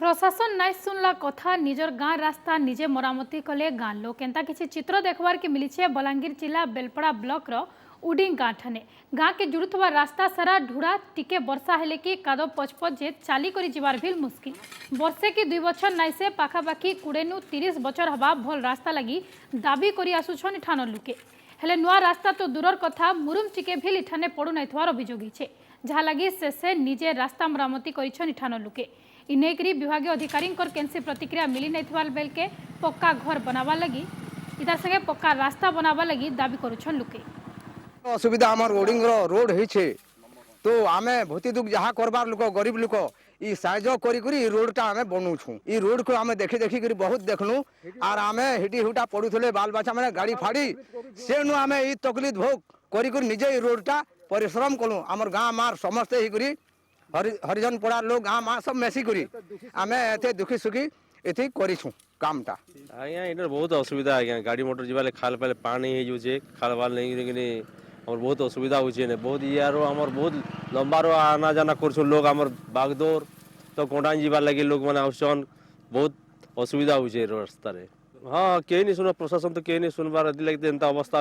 प्रशासन नाई सुनला कथा निजर गाँ रास्ता निजे मरामती कले गाँ लोक एंता किसी चित्र देखबार के मिली है बलांगीर जिला बेलपड़ा ब्लॉक रो उडिंग गाँ ठाने गाँ के जुड़ुवा रास्ता सारा ढुड़ा टिके वर्षा हेले कि कादो पचपच जे चाली करी जिबार भी मुस्किल वर्षे कि 2 बछर नाई से पाखापाखी 20-30 बछर हवा भल रास्ता लगी दाबी करी आसुछन इठान लुके हेले नुआ रास्ता तो दूरर कथा मुरुम टिके भी इठाने पड़ू नाइथवार अभियोग है जहाँ लगी से निजे रास्ता मरामती करिछन इठान लुके इनेकरी विभागीय अधिकारी कैंसी प्रतिक्रिया मिली नहीं बेल के पक्का घर बनावा लगी इधर संगे पक्का रास्ता बनावा लगी दाबी करुछन लुके असुविधा आम रोडिंग रोड है तो आम भूति दुख जहाँ करबार लोक गरीब लोक ई साइज करी रोडटा आम बनौछू ई रोड को आम देखी देखी कर बहुत देखलु आर आम हिटी हुटा पड़ुले बाल बच्चा मैंने गाड़ी फाड़ी से नु आम ई तकलीफ भोग करी निजे रोडटा परिश्रम कलु आमर गाँ मार समस्ते ही हरिजन पड़ा लोग गाँ माँ सब मेसी करी आम एते दुखी सुखी एथि करिछु कामटा आज्ञा इधर बहुत असुविधा आज्ञा गाड़ी मोटर जीवाले खाल पाले पानी हो जाए खाल बाल नहीं हमर बहुत असुविधा होने बहुत यार हमर बहुत लंबा रो आना जाना कर लोग हमर बागदौर तो कोंडा जीवार लगे लोग मैंने आसन बहुत असुविधा हो रास्तार हाँ कहीं नहीं सुना प्रशासन तो कहीं नहीं सुनबार लगे अवस्था